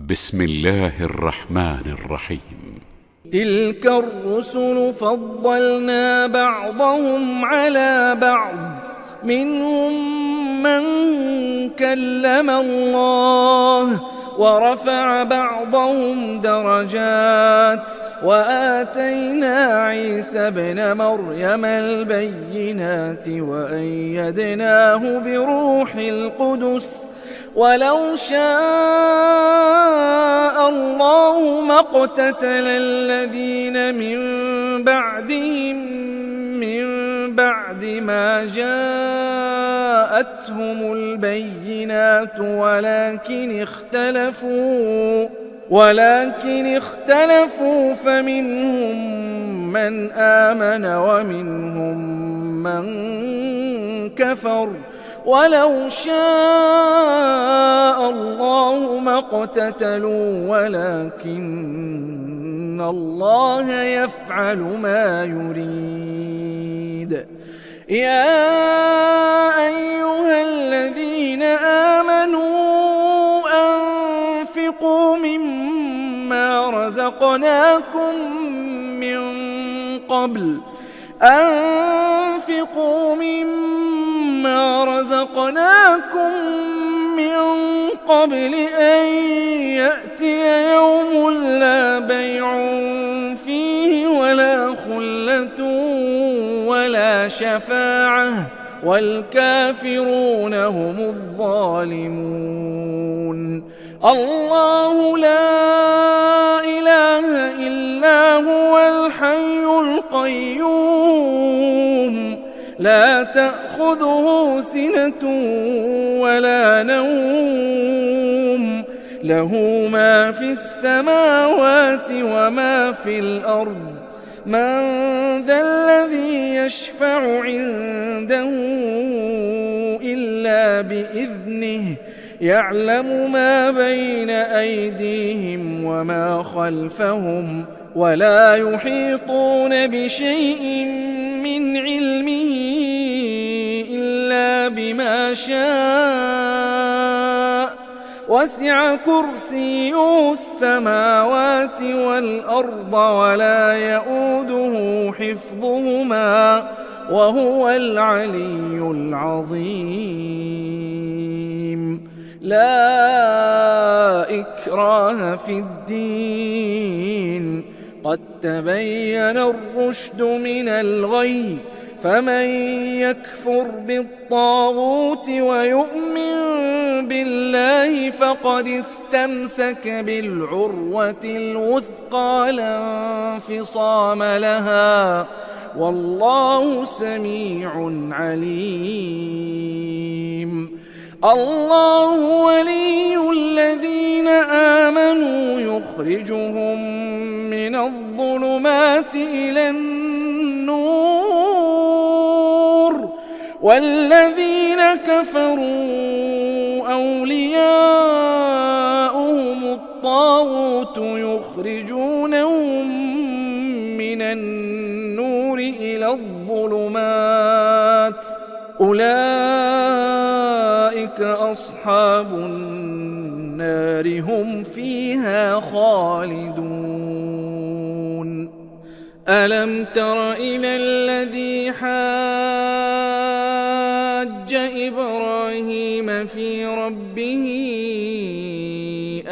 بسم الله الرحمن الرحيم. تلك الرسل فضلنا بعضهم على بعض، منهم من كلم الله ورفع بعضهم درجات، وآتينا عيسى ابن مريم البينات وأيدناه بروح القدس، ولو شاء الله ما اقتتل الذين من بعدهم من بعد ما جاءتهم البينات ولكن اختلفوا فمنهم من آمن ومنهم من كفر، ولو شاء الله ما اقتتلوا ولكن الله يفعل ما يريد. يا أيها الذين آمنوا أنفقوا مما رزقناكم من قبل أن يأتي يوم لا بيع فيه ولا خلة ولا شفاعة والكافرون هم الظالمون. الله لا إله إلا هو الحي القيوم، لا تأخذه سنة ولا نوم، له ما في السماوات وما في الأرض. من ذا الذي يشفع عنده إلا بإذنه، يعلم ما بين أيديهم وما خلفهم، ولا يحيطون بشيء من علمه إلا بما شاء، وسع كرسيه السماوات والأرض ولا يؤوده حفظهما وهو العلي العظيم. لا إكراه في الدين، قد تبين الرشد من الغي، فمن يكفر بالطاغوت ويؤمن بالله فقد استمسك بالعروة الوثقى لا انفصام لها، والله سميع عليم. الله ولي الذين آمنوا يخرجهم من الظلمات إلى النور، والذين كفروا أولياؤهم الطاغوت يخرجونهم من النور إلى الظلمات، أولئك أصحاب النار هم فيها خالدون. ألم تر إلى الذي حاج إبراهيم في ربه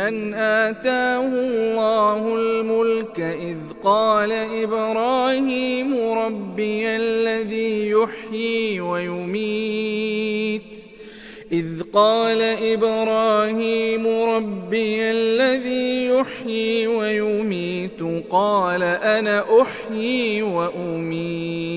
أن آتاه الله الملك، إذ قال إبراهيم ربي الذي يحيي ويميت، قال أنا أحيي وأميت.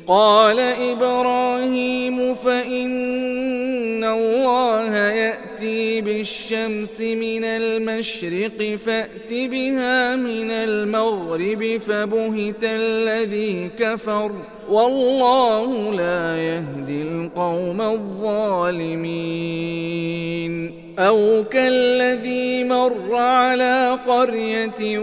قال إبراهيم فإن الله يأتي بالشمس من المشرق فأت بها من المغرب، فبهت الذي كفر، والله لا يهدي القوم الظالمين. أو كالذي مر على قرية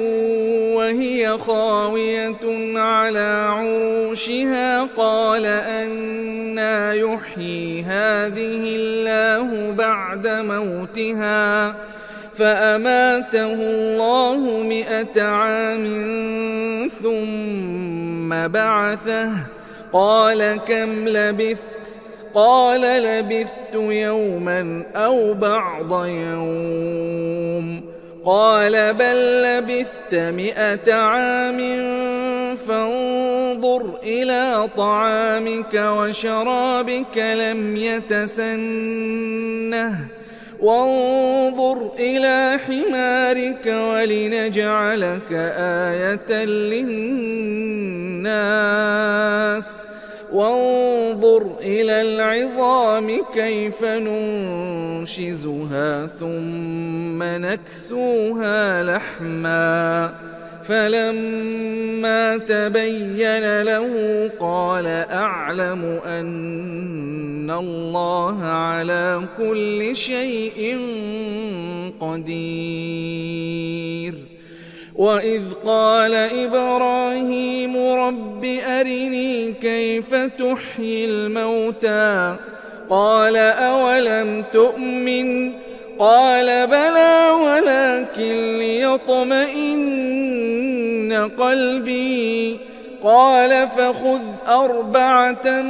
وهي خاوية على عروشها، قال أنى يحيي هذه الله بعد موتها، فأماته الله 100 عام ثم بعثه قال كم لبثت؟ قال لبثت يوما أو بعض يوم. قال بل لبثت 100 عام فانظر إلى طعامك وشرابك لم يتسنه وانظر إلى حمارك ولنجعلك آية للناس وانظر إلى العظام كيف ننشزها ثم نكسوها لحما فلما تبين له قال أعلم أن الله على كل شيء قدير. وإذ قال إبراهيم رب أرني كيف تحيي الموتى قال أولم تؤمن قال بلى ولكن ليطمئن قلبي قال فخذ 4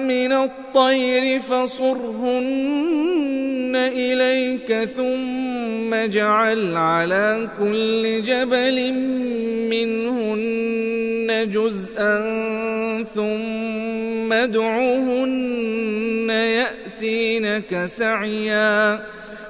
من الطير فصرهن إليك ثم اجعل على كل جبل منهن جزءا ثم ادعهن يأتينك سعيا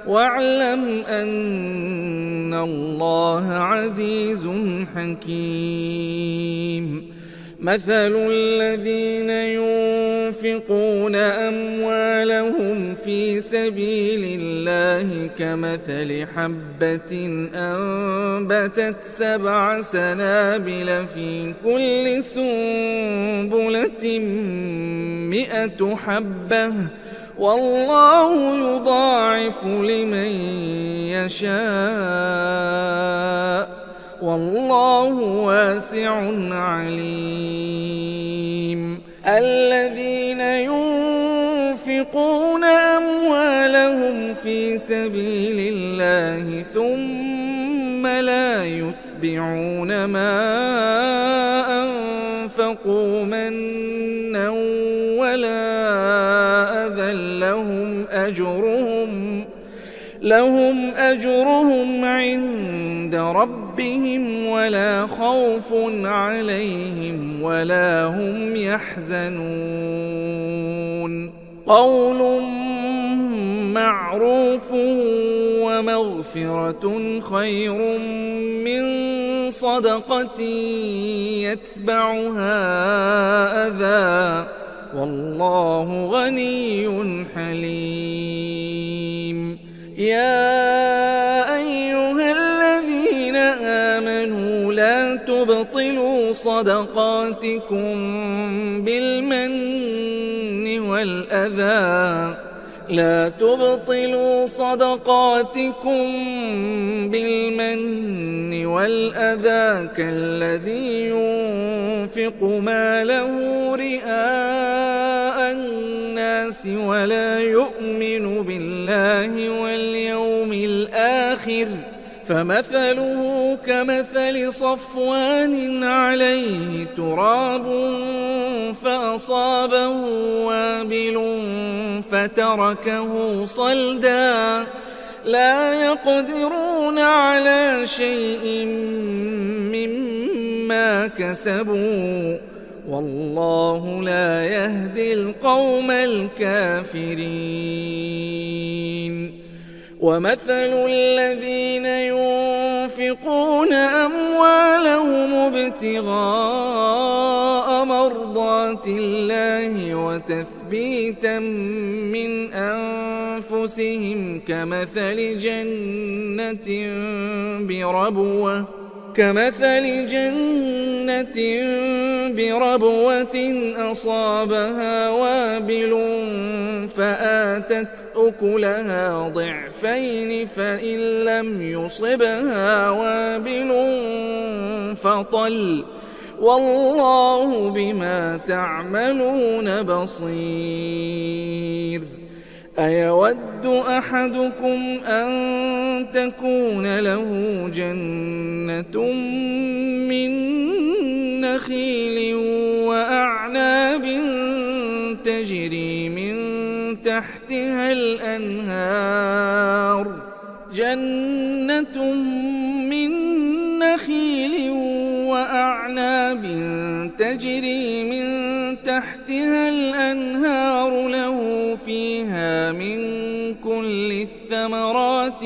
واعلم أن الله عزيز حكيم. مثل الذين ينفقون أموالهم في سبيل الله كمثل حبة أنبتت 7 سنابل في كل سنبلة 100 حبة والله يضاعف لمن يشاء والله واسع عليم. الذين ينفقون أموالهم في سبيل الله ثم لا يتبعون ما أنفقوا منا ولا أذى لهم أجرهم عند ربهم ولا خوف عليهم ولا هم يحزنون. قول معروف ومغفرة خير من صدقة يتبعها أذى والله غني حليم. يا أيها الذين آمنوا لا تبطلوا صدقاتكم بالمن والأذى كالذي ينفق ماله رئاء الناس ولا يؤمن بالله واليوم الآخر فمثله كمثل صفوان عليه تراب فأصابه وابل فتركه صلدا لا يقدرون على شيء مما كسبوا والله لا يهدي القوم الكافرين. ومثل الذين ينفقون أموالهم ابتغاء مرضات الله وتثبيتا من أنفسهم كمثل جنة بربوة أصابها وابل فآتت أكلها ضعفين فإن لم يصبها وابل فطل والله بما تعملون بصير. أيود أحدكم أن تكون له جنة من نخيل وأعناب تجري من تحتها الأنهار له فيها من كل الثمرات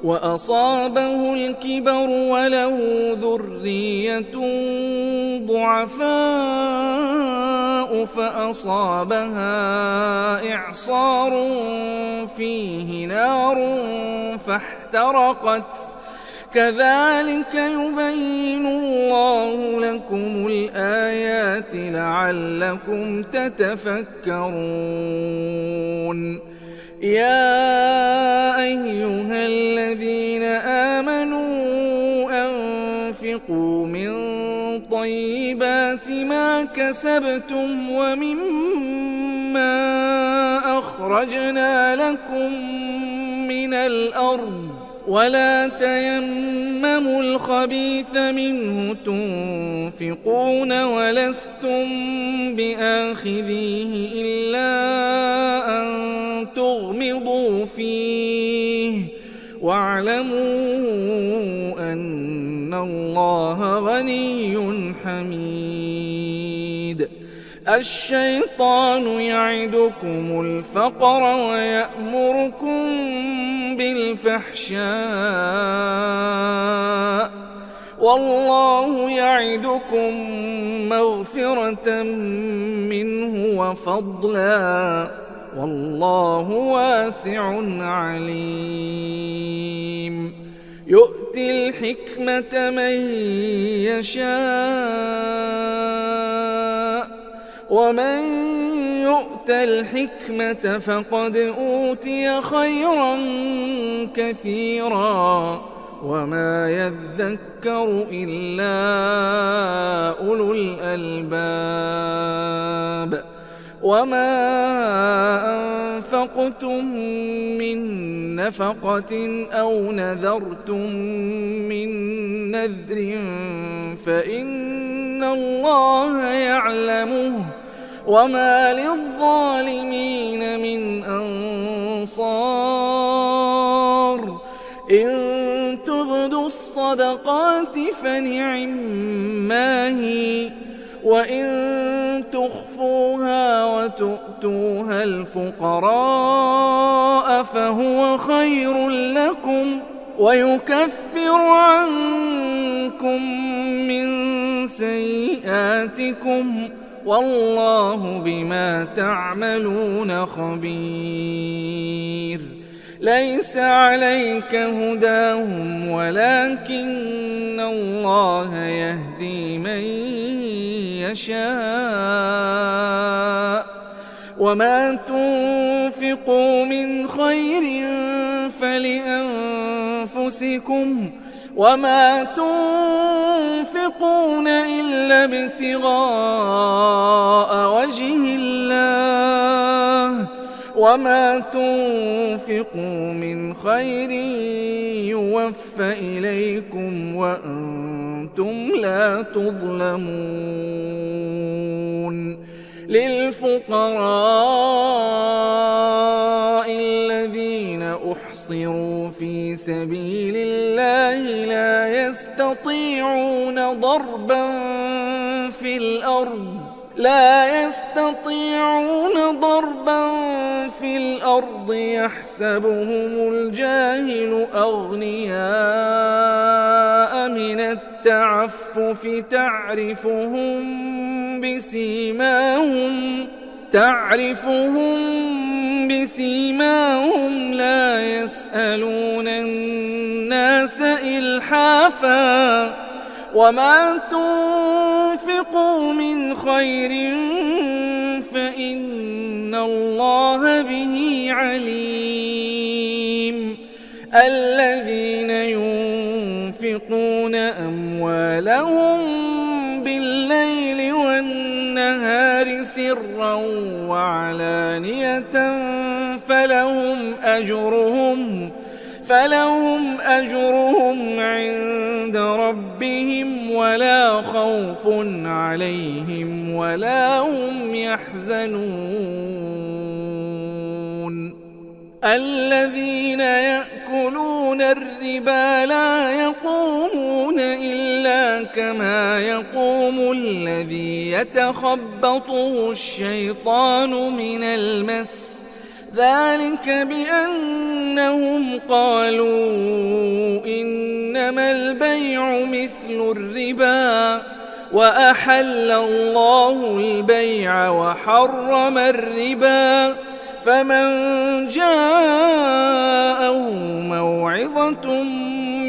وأصابه الكبر وله ذرية ضعفاء فأصابها إعصار فيه نار فاحترقت كذلك يبين الله لكم الآيات لعلكم تتفكرون يا أيها الذين آمنوا أنفقوا من طيبات ما كسبتم ومما أخرجنا لكم من الأرض ولا تيمموا الخبيث منه تنفقون ولستم بآخذيه إلا أن تغمضوا فيه واعلموا أن الله غني حميد الشيطان يعدكم الفقر ويأمركم بالفحشاء والله يعدكم مغفرة منه وفضلا والله واسع عليم يؤتي الحكمة من يشاء ومن يؤت الحكمة فقد أوتي خيرا كثيرا وما يذكر إلا أولو الألباب وما أنفقتم من نفقة أو نذرتم من نذر فإن الله يعلمه وما للظالمين من أنصار إن تبدوا الصدقات فنعما هي وإن تخفوها وتؤتوها الفقراء فهو خير لكم ويكفر عنكم من سيئاتكم والله بما تعملون خبير ليس عليك هداهم ولكن الله يهدي من يشاء وما تنفقوا من خير فلأنفسكم وما تنفقون إلا ابتغاء وجه الله وما تنفقوا من خير يوفى إليكم وأنتم لا تظلمون للفقراء الذين أحصروا في سبيل الله لا يستطيعون ضربا في الأرض يحسبهم الجاهل أغنياء من التعفف تعرفهم بسيماهم لا يسألون الناس إلحافا وما تنفقوا من خير فإن الله به عليم الذين ينفقون أموالهم بالليل والنهار سرا وعلانية أجرهم عند ربهم ولا خوف عليهم ولا هم يحزنون الذين يأكلون الربا لا يقومون إلا كما يقوم الذي يتخبطه الشيطان من المس ذلك بأنهم قالوا إنما البيع مثل الربا وأحل الله البيع وحرم الربا فمن جاءه موعظة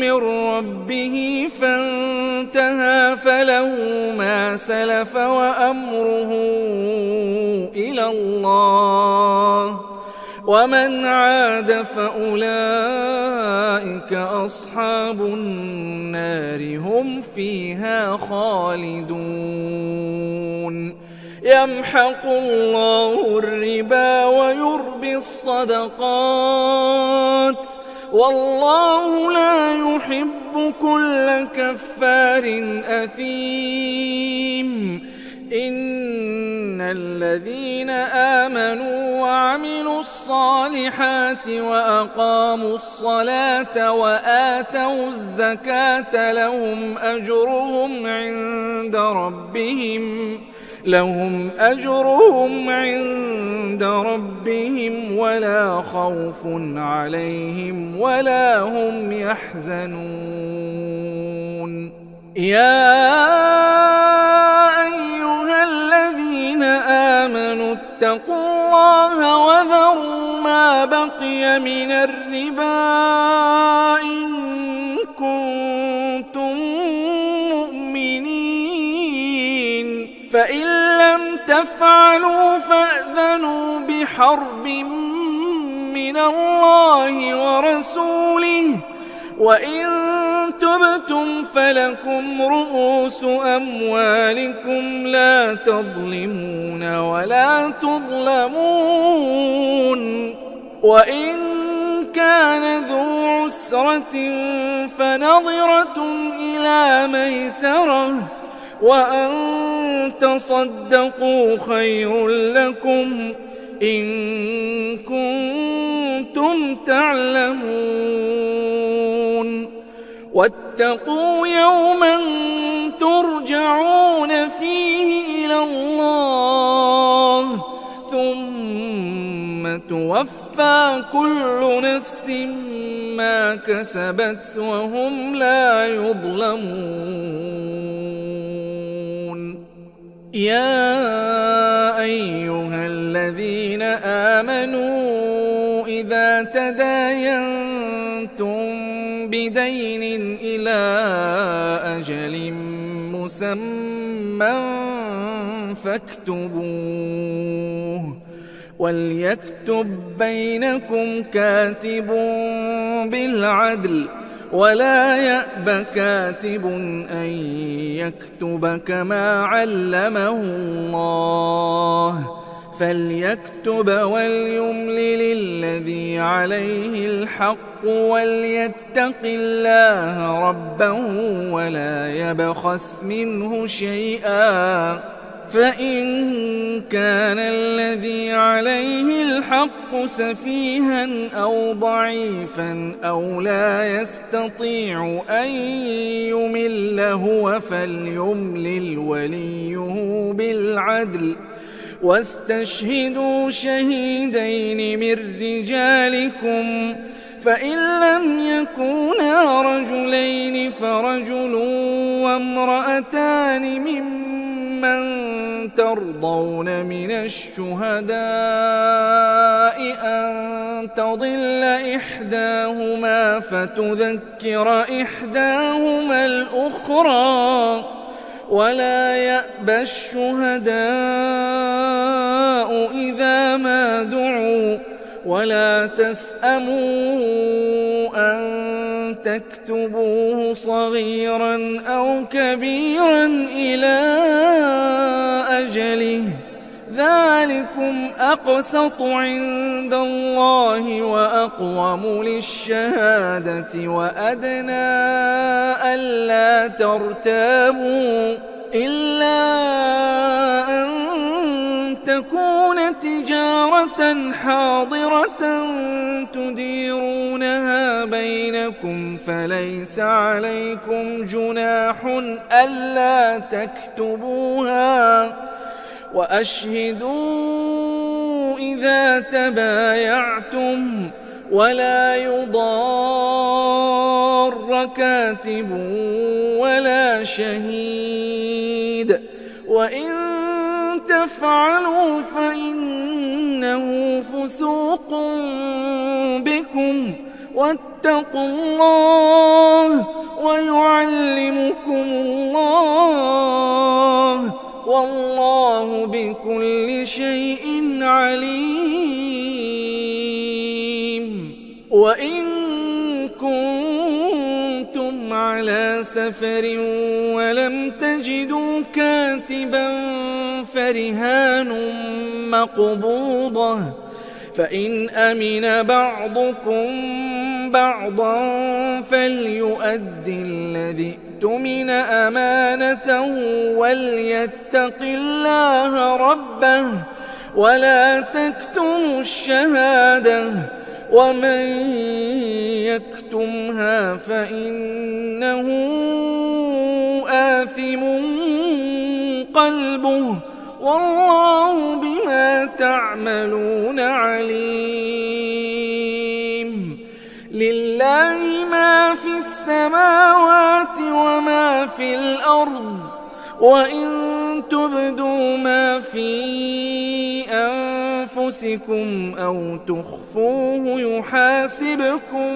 من ربه فانتهى فله ما سلف وأمره إلى الله ومن عاد فأولئك أصحاب النار هم فيها خالدون يمحق الله الربا ويربي الصدقات والله لا يحب كل كفار أثيم إن الذين آمنوا وعملوا الصالحات وأقاموا الصلاة وآتوا الزكاة لهم أجرهم عند ربهم ولا خوف عليهم ولا هم يحزنون يا أيها الذين آمنوا اتقوا الله وذروا ما بقي من الربا إن كنتم مؤمنين فإن لم تفعلوا فأذنوا بحرب من الله ورسوله وإن تبتم فلكم رؤوس أموالكم لا تظلمون ولا تظلمون وإن كان ذو عسرة فنظرة إلى ميسرة وأن تصدقوا خير لكم إن كنتم تعلمون واتقوا يوما ترجعون فيه إلى الله ثم توفى كل نفس ما كسبت وهم لا يظلمون يا أيها الذين آمنوا إذا تداينتم بدين إلى أجل مسمى فاكتبوه وليكتب بينكم كاتب بالعدل ولا يأب كاتب أن يكتب كما علمه الله فليكتب وليملل الذي عليه الحق وليتق الله ربه ولا يبخس منه شيئا فإن كان الذي عليه الحق سفيها أو ضعيفا أو لا يستطيع أن يمل هو فليملل وليه بالعدل واستشهدوا شهيدين من رجالكم فإن لم يكونا رجلين فرجل وامرأتان ممن ترضون من الشهداء أن تضل إحداهما فتذكر إحداهما الأخرى ولا يأبى الشهداء إذا ما دعوا ولا تسأموا أن تكتبوه صغيرا أو كبيرا إلى أجله ذلكم أقسط عند الله وأقوم للشهادة وأدنى ألا ترتابوا إلا أن تكون تجارة حاضرة تديرونها بينكم فليس عليكم جناح ألا تكتبوها وأشهدوا إذا تبايعتم ولا يضار كاتب ولا شهيد وإن تفعلوا فإنه فسوق بكم واتقوا الله ويعلمكم الله والله بكل شيء عليم. وإن كنتم على سفر ولم تجدوا كاتبا فرهان مقبوضة فإن أمن بعضكم بعضا فليؤدي الذي اؤتمن أمانته وليتق الله ربه ولا تكتموا الشهادة ومن يكتمها فإنه آثم قلبه والله بما تعملون عليم. لله ما في السماوات وما في الأرض وإن تبدوا ما في أنفسكم أو تخفوه يحاسبكم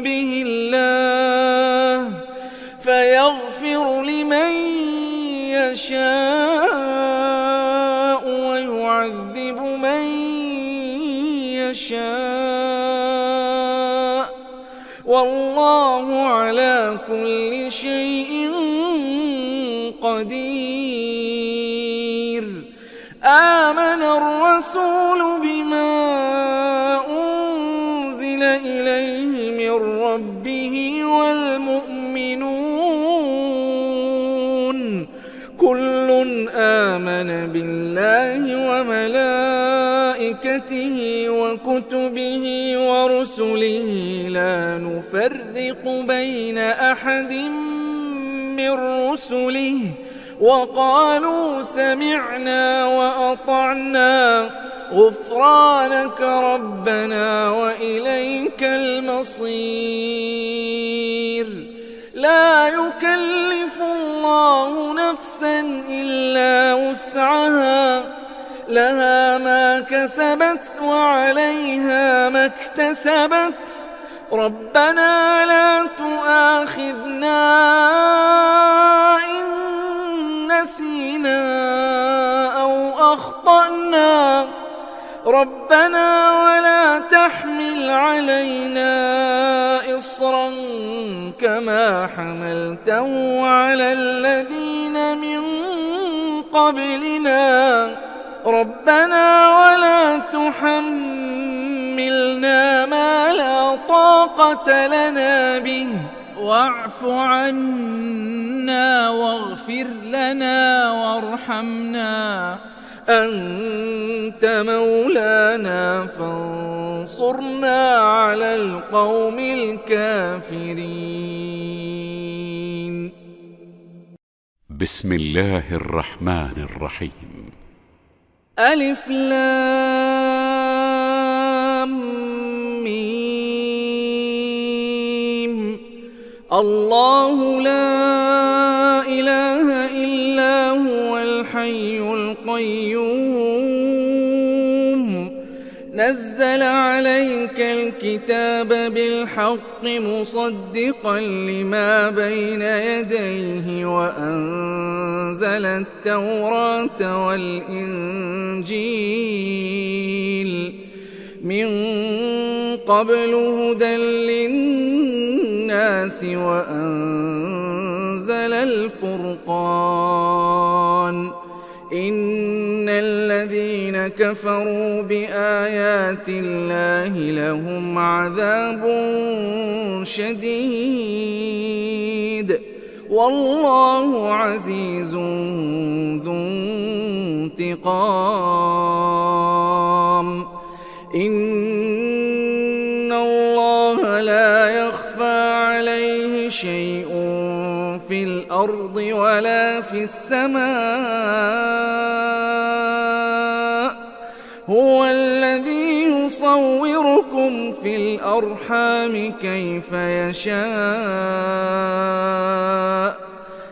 به الله فيغفر لمن يشاء ويعذب من يشاء والله على كل شيء قدير. آمن الرسول بما أنزل إليه من ربه والمؤمنون كل آمن بالله وملائكته وكتبه ورسله لا نفرق بين أحد من رسله وقالوا سمعنا وأطعنا غفرانك ربنا وإليك المصير. لا يكلف الله نفسا إلا وسعها لها ما كسبت وعليها ما اكتسبت ربنا لا تؤاخذنا إن نسينا أو أخطأنا ربنا ولا تحمل علينا إصرا كما حملته على الذين من قبلنا ربنا ولا تحملنا ما لا طاقة لنا به واعف عنا واغفر لنا وارحمنا أنت مولانا فانصرنا على القوم الكافرين. بسم الله الرحمن الرحيم. ألف لام ميم. الله لا إله إلا هو الحي القيوم نزل عليك الكتاب بالحق مصدقا لما بين يديه وأنزل التوراة والإنجيل من قبل هدى للناس وأنزل الفرقان إن الذين الذين كفروا بآيات الله لهم عذاب شديد والله عزيز ذو انتقام. إن الله لا يخفى عليه شيء في الأرض ولا في السماء. هو الذي يصوركم في الأرحام كيف يشاء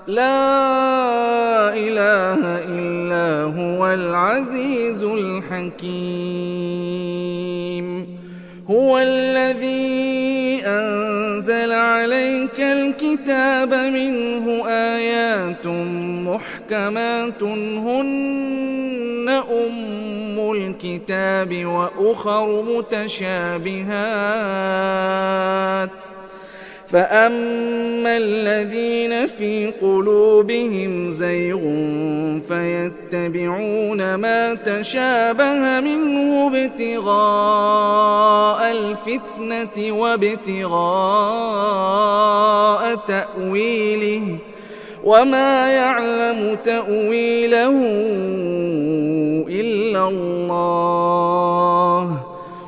لا إله إلا هو العزيز الحكيم. هو الذي أنزل عليك الكتاب منه آيات محكمات هن أم الكتاب وأخر متشابهات فأما الذين في قلوبهم زيغ فيتبعون ما تشابه منه ابتغاء الفتنة وابتغاء تأويله وما يعلم تأويله إلا الله.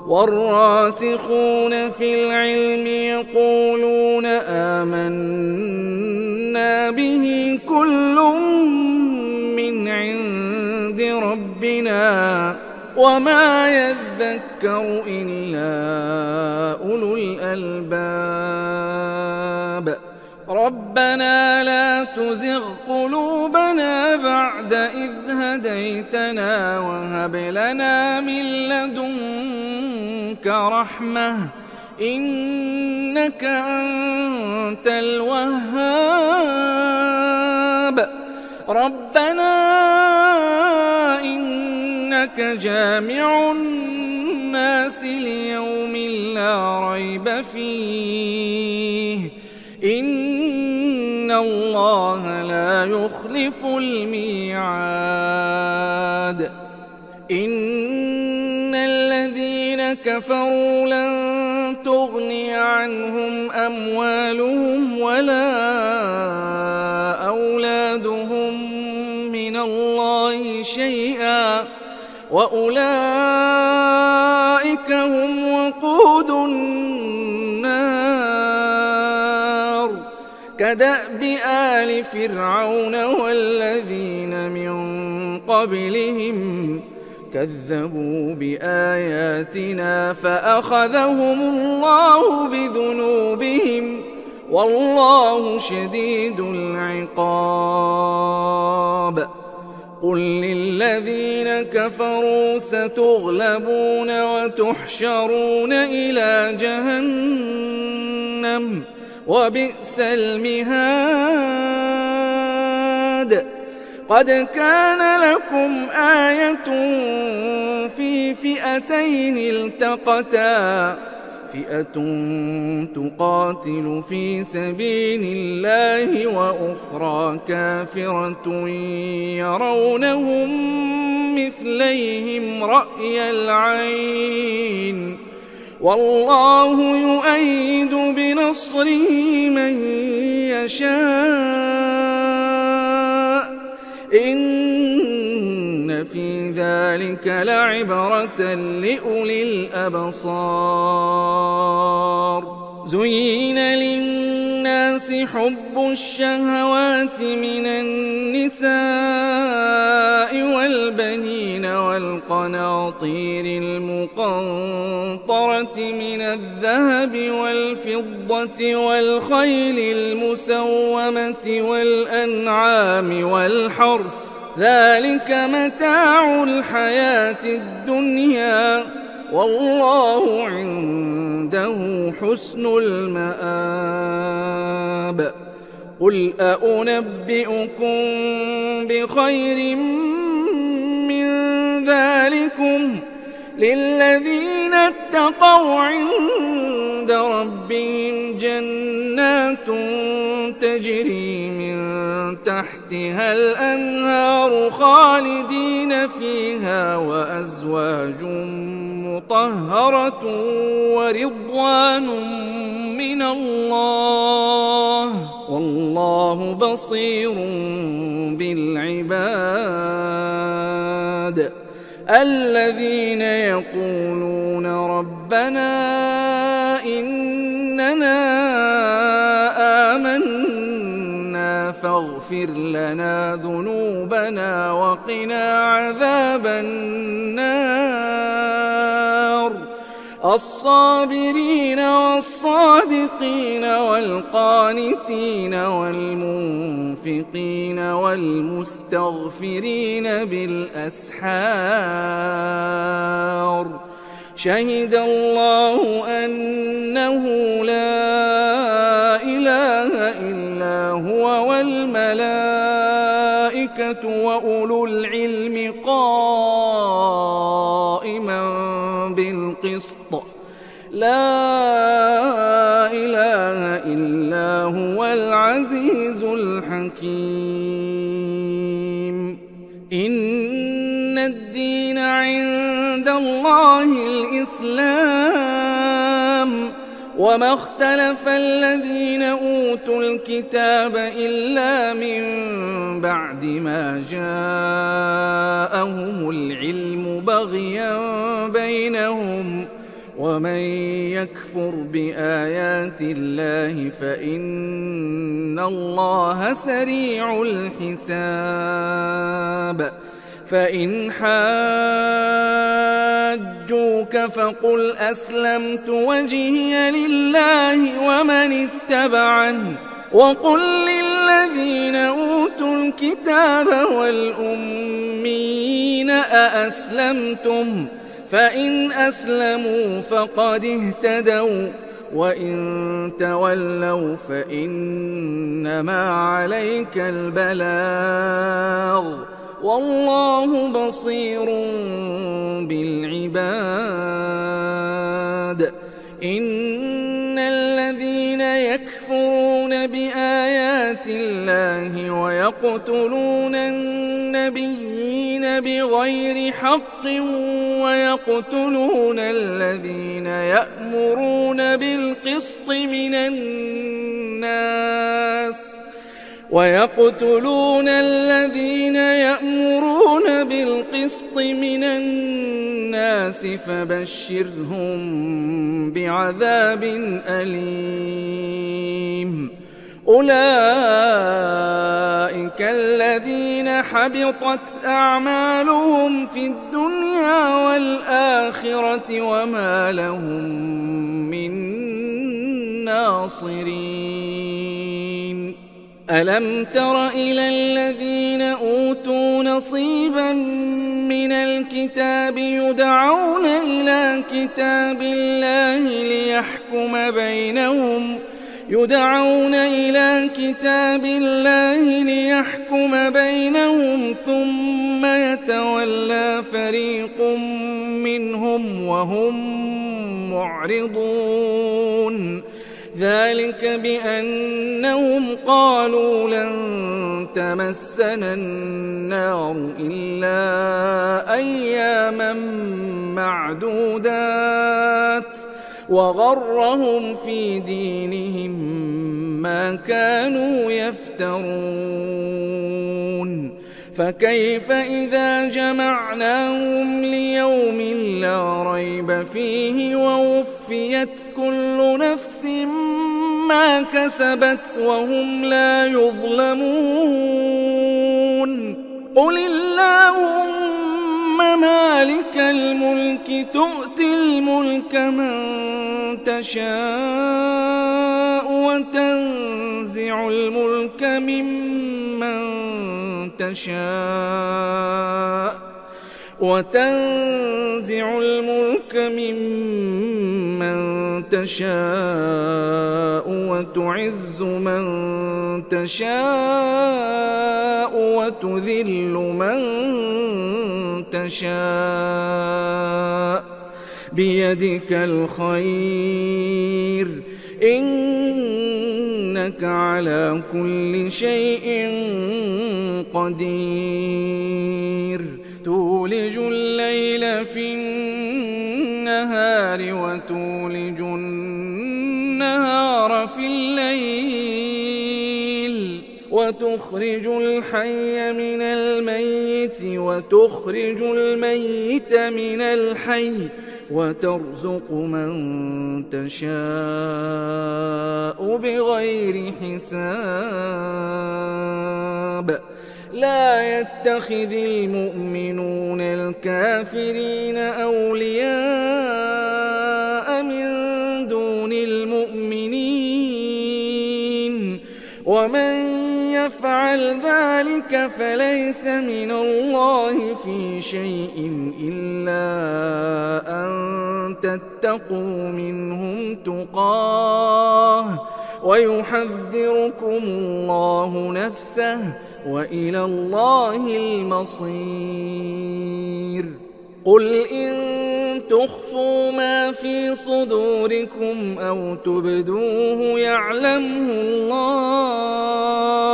والراسخون في العلم يقولون آمنا به كل من عند ربنا وما يذكر إلا أولو الألباب. ربنا لا تزغ قلوبنا بعد إذ هديتنا وهب لنا من لدنك رحمة إنك أنت الوهاب. ربنا إنك جامع الناس ليوم لا ريب فيه إن الله لا يخلف الميعاد. إن الذين كفروا لن تغني عنهم أموالهم ولا أولادهم من الله شيئا وأولئك هم وقود النار. كدأب آل فرعون والذين من قبلهم كذبوا بآياتنا فأخذهم الله بذنوبهم والله شديد العقاب. قل للذين كفروا ستغلبون وتحشرون إلى جهنم وبئس المهاد. قد كان لكم آية في فئتين التقتا فئة تقاتل في سبيل الله وأخرى كافرة يرونهم مثليهم رأي العين والله يؤيد بنصره من يشاء إن في ذلك لعبرة لأولي الأبصار. زين للناس حب الشهوات من النساء والبنين والقناطير المقنطرة من الذهب والفضة والخيل المسومة والأنعام والحرث ذلك متاع الحياة الدنيا والله عنده حسن المآب. قل أنبئكم بخير من ذلكم للذين اتقوا عند ربهم جنات تجري من تحت تحتها الأنهار خالدين فيها وأزواج مطهرة ورضوان من الله والله بصير بالعباد. الذين يقولون ربنا إننا آمنا فاغفر لنا ذنوبنا وقنا عذاب النار. الصابرين والصادقين والقانتين والمنفقين والمستغفرين بالأسحار. شهد الله أنه لا إله إلا هو والملائكة وأولو العلم قائما بالقسط لا إله إلا هو العزيز الحكيم. إن الدين عند الله الإسلام وما اختلف الذين أوتوا الكتاب إلا من بعد ما جاءهم العلم بغيا بينهم ومن يكفر بآيات الله فإن الله سريع الحساب. فإن حاجوك فقل أسلمت وجهي لله ومن اتبعني وقل للذين أوتوا الكتاب والأميين أأسلمتم فإن أسلموا فقد اهتدوا وإن تولوا فإنما عليك البلاغ والله بصير بالعباد. إن الذين يكفرون بآيات الله ويقتلون النبيين بغير حق ويقتلون الذين يأمرون بالقسط من الناس فبشرهم بعذاب أليم. أولئك الذين حبطت أعمالهم في الدنيا والآخرة وما لهم من ناصرين. ألم تر إلى الذين أوتوا نصيبا من الكتاب يدعون إلى كتاب الله ليحكم بينهم ثم يتولى فريق منهم وهم معرضون. ذلك بأنهم قالوا لن تمسنا النار إلا أياما معدودات وغرهم في دينهم ما كانوا يفترون. فكيف إذا جمعناهم ليوم لا ريب فيه ووفيت كل نفس ما كسبت وهم لا يظلمون. قل اللهم مالك الملك تؤتي الملك من تشاء وتنزع الملك ممن تشاء وتعز من تشاء وتذل من تشاء بيدك الخير إنك إنك على كل شيء قدير تولج الليل في النهار وتولج النهار في الليل وتخرج الحي من الميت وتخرج الميت من الحي وترزق من تشاء بغير حساب لا يتخذ المؤمنون الكافرين أولياء من دون المؤمنين ومن يفعل ذلك فليس من الله في شيء إلا أن تتقوا منهم تقاه ويحذركم الله نفسه وإلى الله المصير قل إن تخفوا ما في صدوركم أو تبدوه يعلمه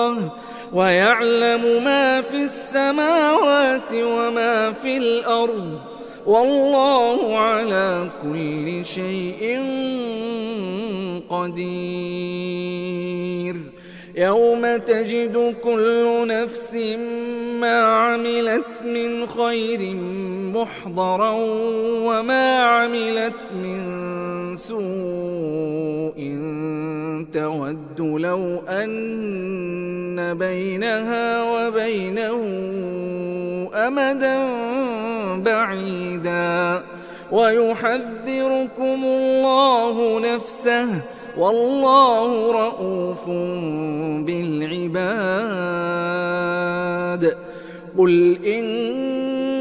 الله ويعلم ما في السماوات وما في الأرض والله على كل شيء قدير يوم تجد كل نفس ما عملت من خير محضرا وما عملت من سوء تود لو أن بينها وبينه أمدا بعيدا ويحذركم الله نفسه والله رؤوف بالعباد قل إن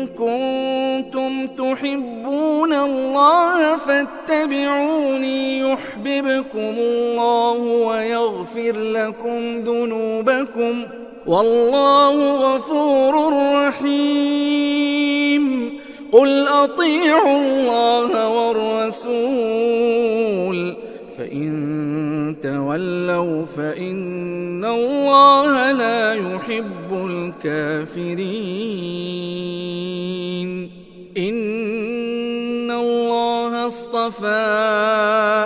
كنتم تحبون الله فاتبعوني يحببكم الله ويغفر لكم ذنوبكم والله غفور رحيم قل أطيعوا الله والرسول فإن تولوا فإن الله لا يحب الكافرين إن الله اصطفى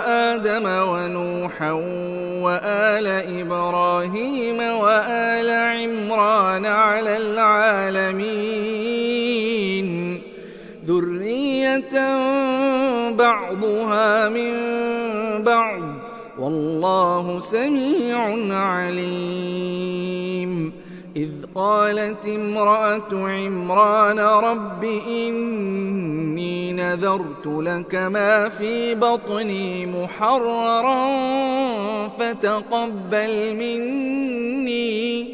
آدم ونوحا وآل إبراهيم وآل عمران على العالمين ذرية بعضها من بعض والله سميع عليم إذ قالت امرأة عمران رب إني نذرت لك ما في بطني محررا فتقبل مني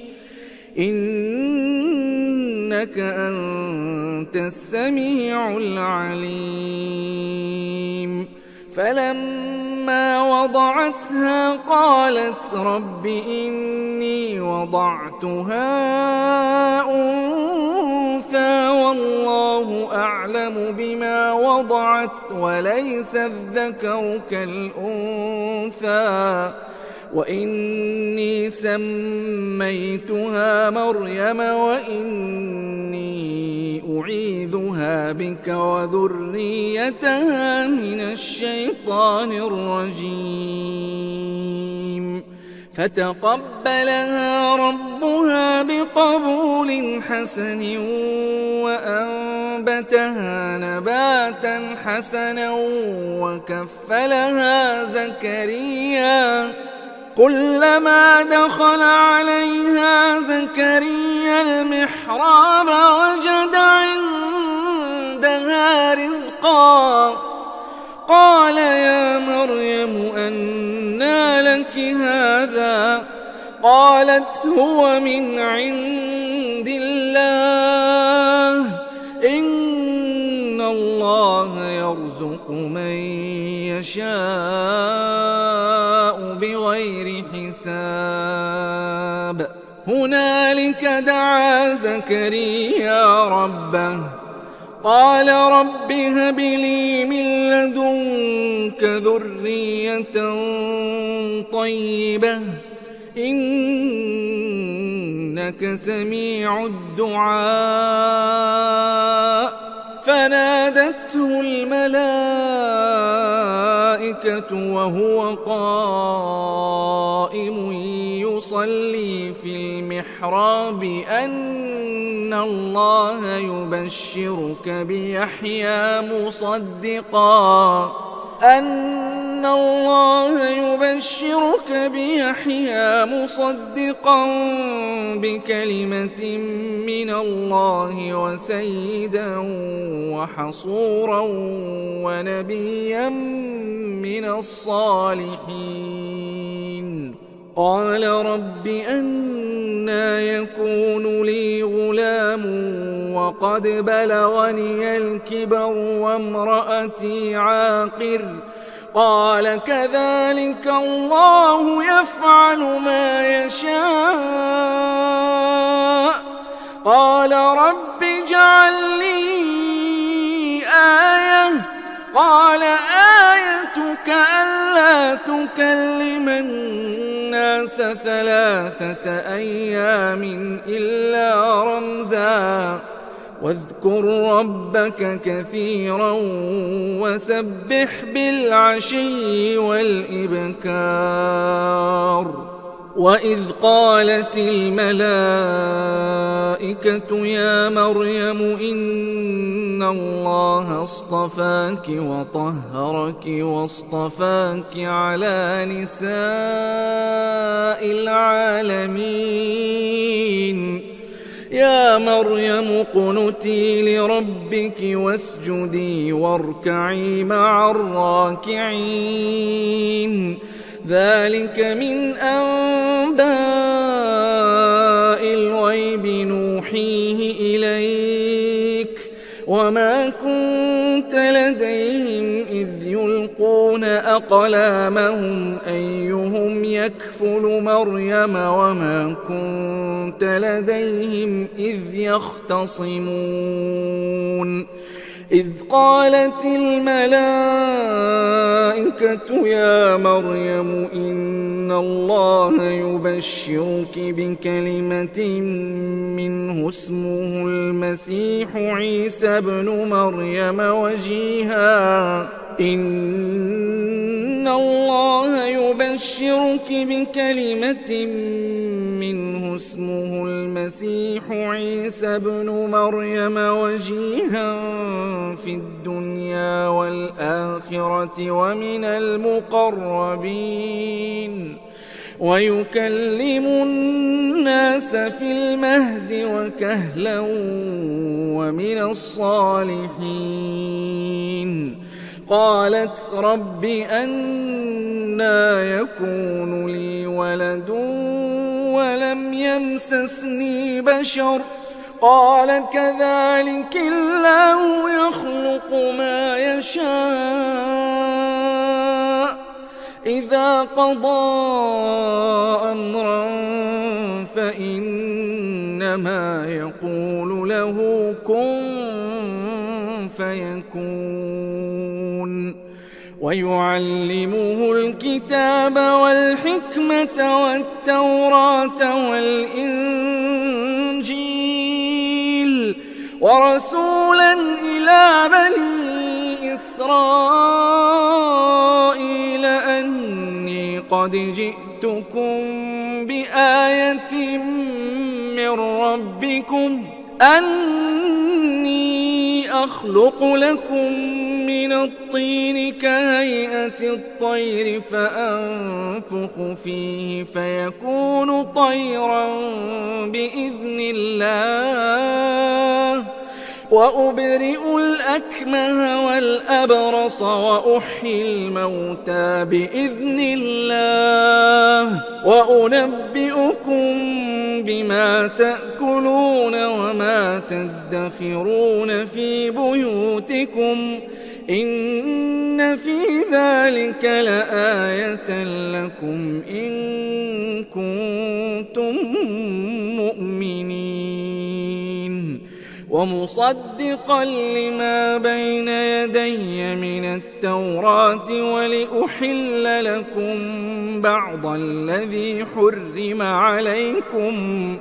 إنك أنت السميع العليم فلما وضعتها قالت رب إني وضعتها أنثى والله أعلم بما وضعت وليس الذكر كالأنثى وإني سميتها مريم وإني أعيذها بك وذريتها من الشيطان الرجيم فتقبلها ربها بقبول حسن وأنبتها نباتا حسنا وكفلها زكريا كلما دخل عليها زكريا المحراب وجد عندها رزقا قال يا مريم أنى لك هذا قالت هو من عند الله إن الله يرزق من يشاء بغير حساب هنالك دعا زكريا ربه قال رب هب لي من لدنك ذرية طيبة إنك سميع الدعاء. فنادته الملائكة وهو قائم يصلي في المحراب أن الله يبشرك بيحيى مصدقا بكلمة من الله وسيدا وحصورا ونبيا من الصالحين. قال رب أنى يكون لي غلام وقد بلغني الكبر وامرأتي عاقر. قال كذلك الله يفعل ما يشاء. قال رب اجعل لي آية. قال آيتك ألا تكلم الناس 3 أيام إلا رمزا. واذكر ربك كثيرا وسبح بالعشي والإبكار. وإذ قالت الملائكة يا مريم إن الله اصطفاك وطهرك واصطفاك على نساء العالمين. يا مريم اقنتي لربك واسجدي واركعي مع الراكعين. ذلك من أنباء الغيب نوحيه إليك وما كنت لديهم إذ يلقون أقلامهم أيهم يكفل مريم وما كنت لديهم إذ يختصمون. إذ قالت الملائكة يا مريم إن الله يبشرك بكلمة منه اسمه المسيح عيسى ابن مريم وجيها. إن الله يبشرك بكلمة منه اسمه المسيح عيسى ابن مريم وجيها في الدنيا والآخرة ومن المقربين ويكلم الناس في المهد وكهلا ومن الصالحين. قالت رب أنى يكون لي ولد ولم يمسسني بشر. قال كذلك الله يخلق ما يشاء. إذا قضى أمرا فإنما يقول له كن فيكون. ويعلمه الكتاب والحكمة والتوراة والإنجيل ورسولا إلى بني إسرائيل أني قد جئتكم بآية من ربكم أني أخلق لكم من الطين كهيئة الطير فأنفخ فيه فيكون طيرا بإذن الله وأبرئ الأكمه والأبرص وأحيي الموتى بإذن الله وأنبئكم بما تأكلون وما تدخرون في بيوتكم إن في ذلك لآية لكم إن كنتم مؤمنين. ومصدقا لما بين يدي من التوراة ولأحل لكم بعض الذي حرم عليكم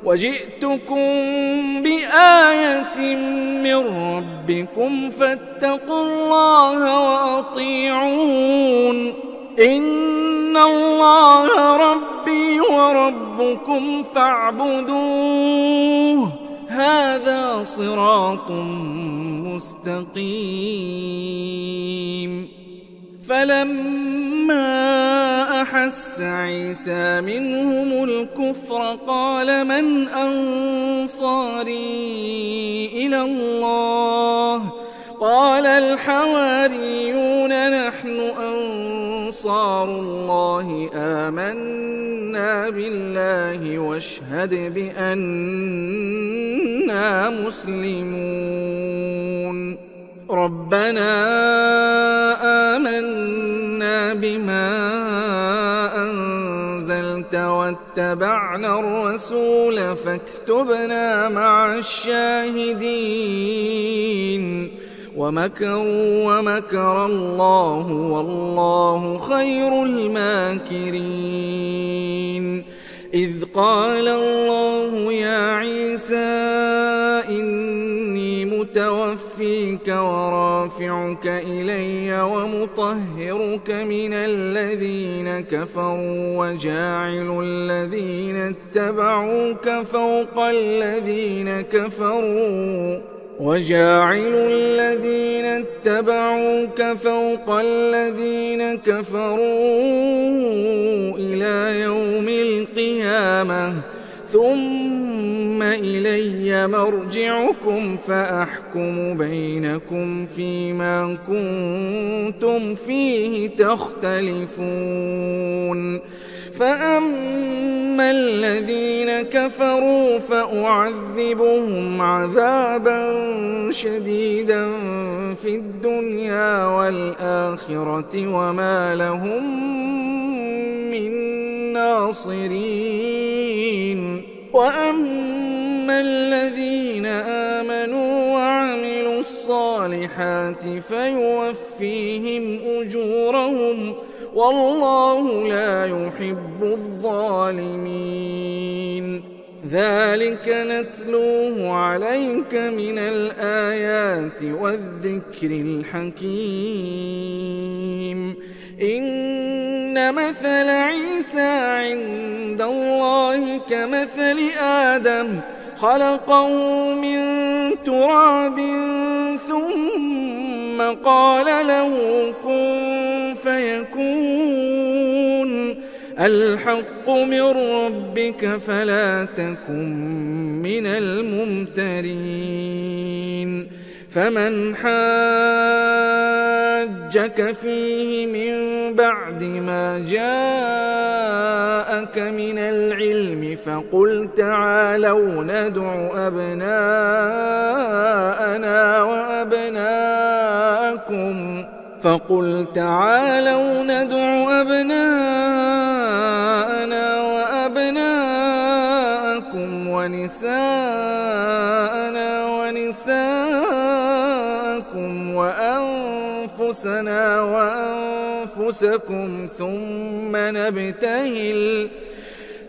وجئتكم بآية من ربكم فاتقوا الله وأطيعون إن الله ربي وربكم فاعبدوه هذا صراط مستقيم. فلما أحس عيسى منهم الكفر قال من أنصاري إلى الله قال الحواريون نحن أنصار الله آمنا بالله واشهد بأننا مسلمون. ربنا آمنا بما أنزلت واتبعنا الرسول فاكتبنا مع الشاهدين. ومكروا ومكر الله والله خير الماكرين. إذ قال الله يا عيسى إني متوفيك ورافعك إلي ومطهرك من الذين كفروا وجاعل الذين اتبعوك فوق الذين كفروا إلى يوم القيامة ثم إلي مرجعكم فأحكم بينكم فيما كنتم فيه تختلفون. فأما الذين كفروا فأعذبهم عذابا شديدا في الدنيا والآخرة وما لهم من ناصرين. وأما الذين آمنوا وعملوا الصالحات فيوفيهم أجورهم والله لا يحب الظالمين. ذلك نتلوه عليك من الآيات والذكر الحكيم. إن مثل عيسى عند الله كمثل آدم خلقه من تراب ثم قال له كن فيكون. الحق من ربك فلا تكن من الممترين. فمن حاجك فيه من بعد ما جاءك من العلم فقل تعالوا ندع أبناءنا وأبناءكم ونساءنا ونساءكم وأنفسنا وأنفسكم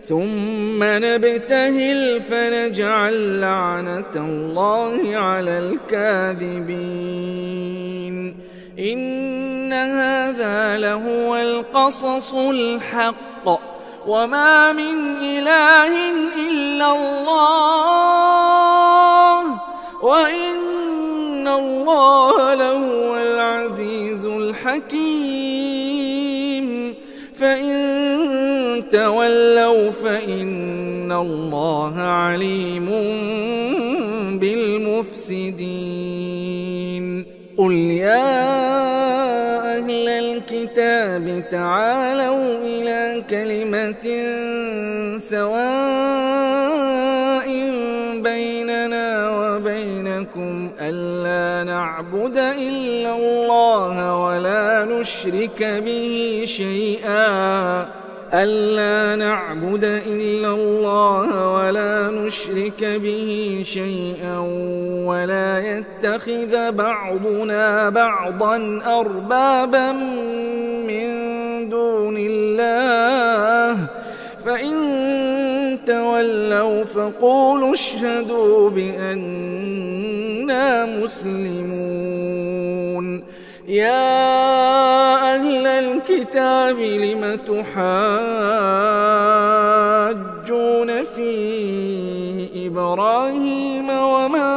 ثم نبتهل فنجعل لعنة الله على الكاذبين. إن هذا لهو القصص الحق وما من إله إلا الله وإن الله لهو العزيز الحكيم. فإن تولوا فإن الله عليم بالمفسدين. قل يا أهل الكتاب تعالوا إلى كلمة سواء بيننا وبينكم ألا نعبد إلا الله ولا نشرك به شيئا ألا نعبد إلا الله ولا نشرك به شيئا ولا يتخذ بعضنا بعضا أربابا من دون الله فإن تولوا فقولوا اشهدوا بأننا مسلمون. يا أهل الكتاب لم تحاجون في إبراهيم وما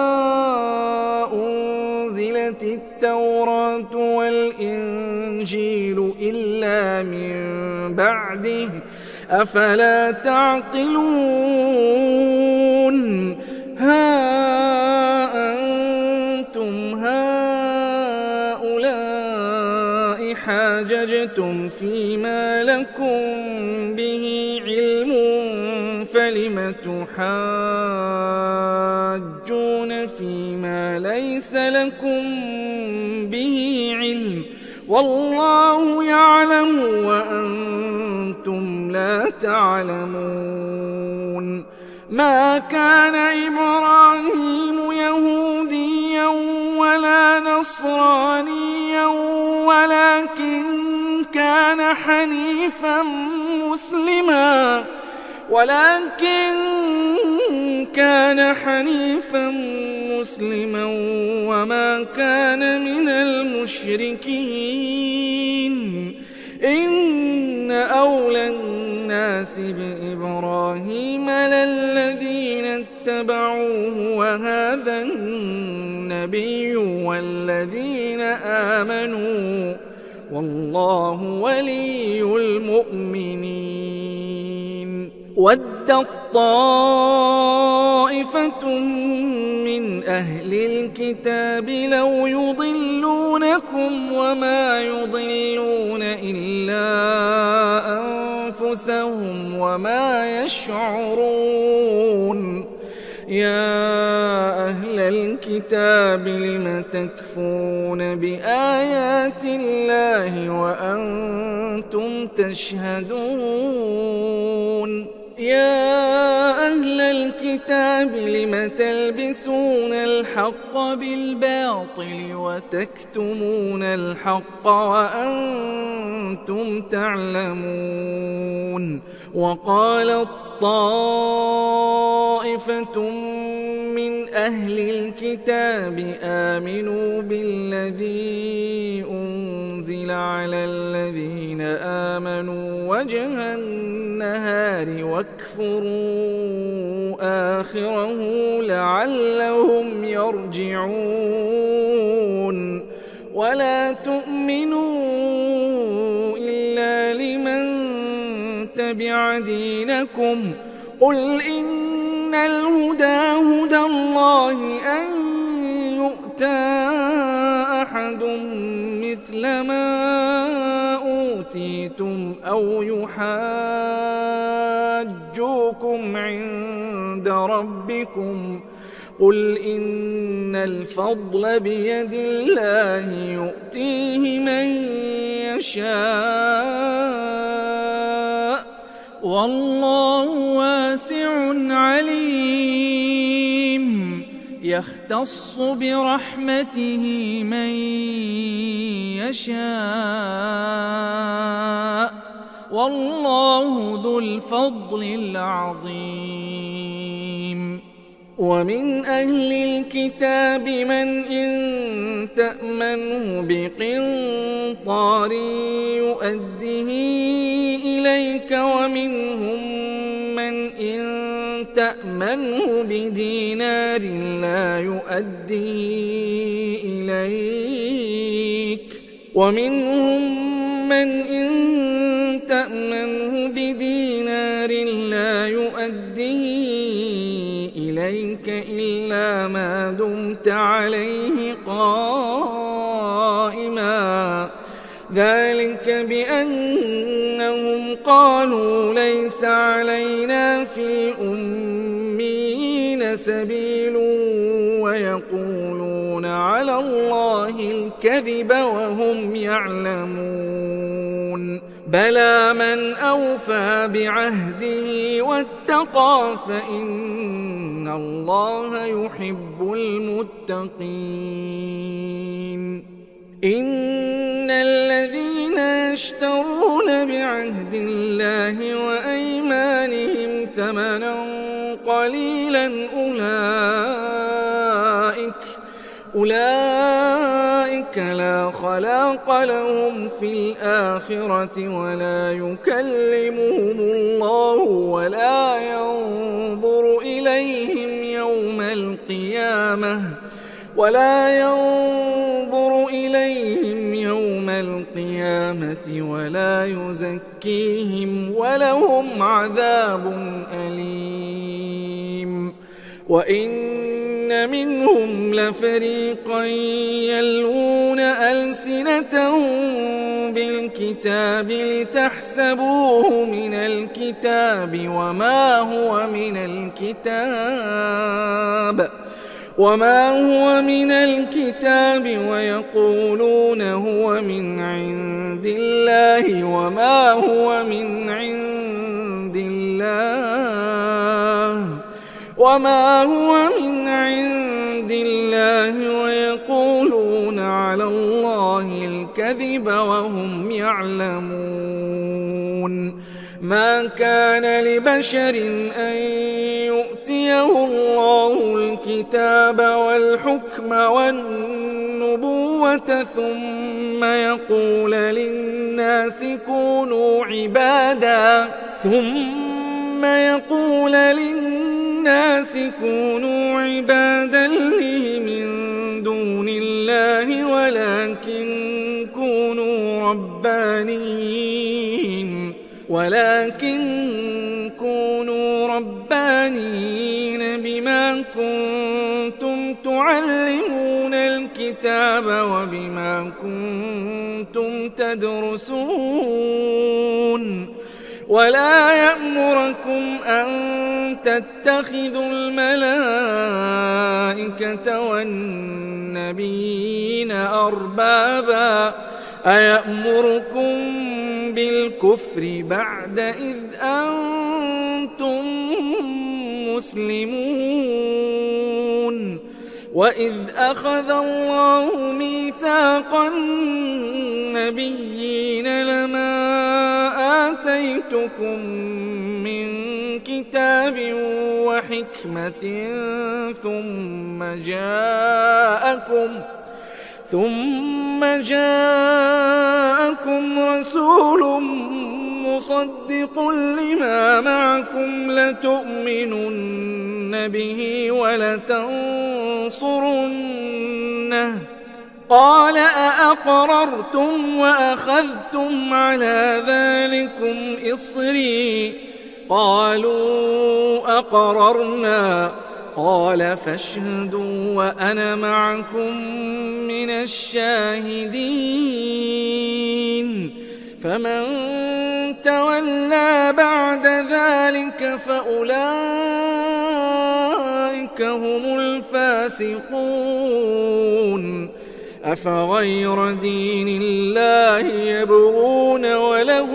أنزلت التوراة والإنجيل إلا من بعده أفلا تعقلون. ها أنتم هؤلاء حاججتم فيما لكم به علم فلم تحاجون فيما ليس لكم به علم والله يعلم وأنتم لا تعلمون. ما كان إبراهيم يهوديا ولا نصرانيا ولكن كان حنيفا مسلما وما كان من المشركين. إن أولى الناس بإبراهيم للذين اتبعوه وهذا النبي والذين آمنوا والله ولي المؤمنين. ودت طائفة من أهل الكتاب لو يضلونكم وما يضلون إلا أنفسهم وما يشعرون. يا أهل الكتاب لم تكفرون بآيات الله وأنتم تشهدون. يا أهل الكتاب لم تلبسون الحق بالباطل وتكتمون الحق وأنتم تعلمون. وقالت طائفة من أهل الكتاب آمنوا بالذي أنزل على الذين آمنوا وجه النهار واكفروا آخره لعلهم يرجعون. ولا تؤمنوا إلا لمن تبع دينكم قل إن الهدى هدى الله أن يؤتى أحد مثل ما أوتيتم أو يحاجوكم عند ربكم قل إن الفضل بيد الله يؤتيه من يشاء والله واسع عليم. يختص برحمته من يشاء والله ذو الفضل العظيم. ومن أهل الكتاب من إن تأمنه بقنطار يؤده إليك ومنهم من إن تأمنه بدينار لا يؤديه إليك ومنهم من إن تأمنه بدينار لا يؤديه إليك إلا ما دمت عليه قائما ذلك بأنهم قالوا ليس علينا في الأميين سبيل ويقولون على الله الكذب وهم يعلمون. بلى من أوفى بعهده واتقى فإن الله يحب المتقين. إن الذين يشترون بعهد الله وأيمانهم ثمنا قليلا أولئك لا خلاق لهم في الآخرة ولا يكلمهم الله ولا ينظر إليهم يوم القيامة ولا يزكيهم ولهم عذاب أليم. وإن منهم لفريقا يلوون ألسنتهم بالكتاب لتحسبوه من الكتاب وما هو من الكتاب ويقولون هو من عند الله وما هو من عند الله ويقولون على الله الكذب وهم يعلمون. ما كان لبشر أن يؤتيه الله الكتاب والحكم والنبوة ثم يقول للناس كونوا عبادا لي من دون الله ولكن كونوا ربانيين بما كنتم تعلمون الكتاب وبما كنتم تدرسون. ولا يأمركم أن تتخذوا الملائكة والنبيين أربابا أيأمركم بالكفر بعد إذ أنتم مسلمون. وإذ أخذ الله ميثاق النبيين لما آتيتكم من كتاب وحكمة ثم جاءكم رسول مصدق لما معكم لتؤمنن به ولتنصرنه قال أأقررتم وأخذتم على ذلكم إصري قالوا أقررنا قال فاشهدوا وأنا معكم من الشاهدين. فمن تولى بعد ذلك فأولئك هم الفاسقون. أفغير دين الله يبغون وله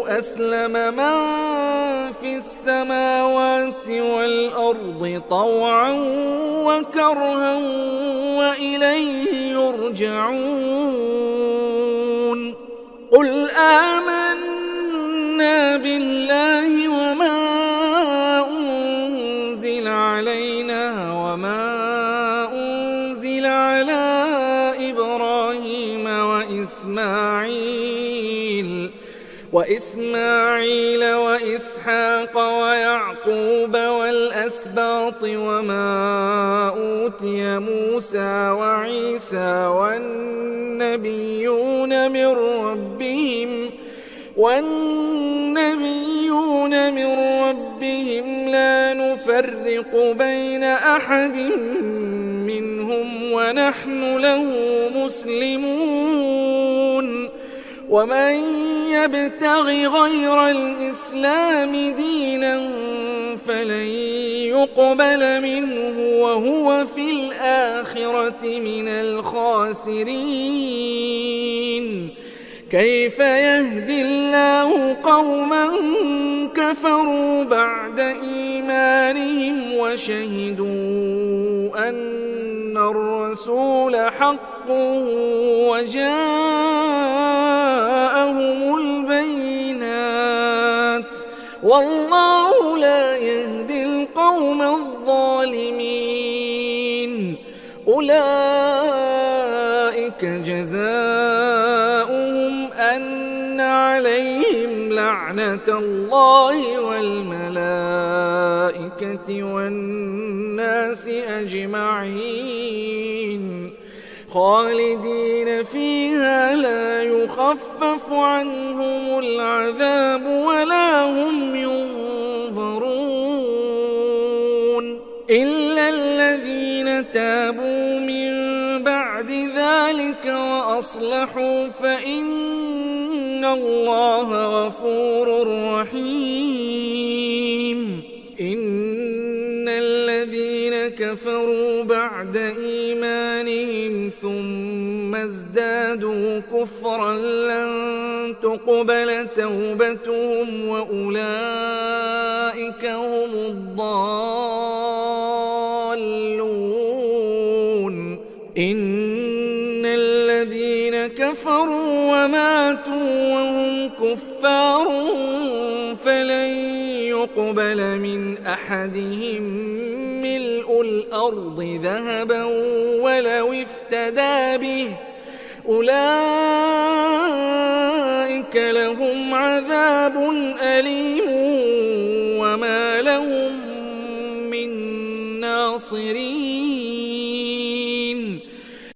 أسلم من في السماوات والأرض طوعا وكرها وإليه يرجعون. قل آمنا بالله وما أنزل علينا وما أنزل على إبراهيم وإسماعيل وإسحاق ويعقوب والأسباط وما أوتي موسى وعيسى والنبيون من ربهم لا نفرق بين أحد منهم ونحن له مسلمون. ومن يبتغ غير الإسلام دينا فلن يقبل منه وهو في الآخرة من الخاسرين. كيف يهدي الله قوما كفروا بعد إيمانهم وشهدوا أن الرسول حق وجاءهم البينات والله لا يهدي القوم الظالمين. أولئك جزاؤهم أن عليهم لعنة الله والملائكة والناس أجمعين خالدين فيها لا يخفف عنهم العذاب ولا هم ينظرون إلا الذين تابوا من بعد ذلك وأصلحوا فإن الله غفور رحيم. إن الذين كفروا بعد إيمانهم ثم ازدادوا كفرا لن تقبل توبتهم وأولئك هم الضالون. إن الذين كفروا وماتوا وهم كفار فلن يقبل من أحدهم ملء الأرض ذهبا ولو افتدى به أولئك لهم عذاب أليم وما لهم من ناصرين.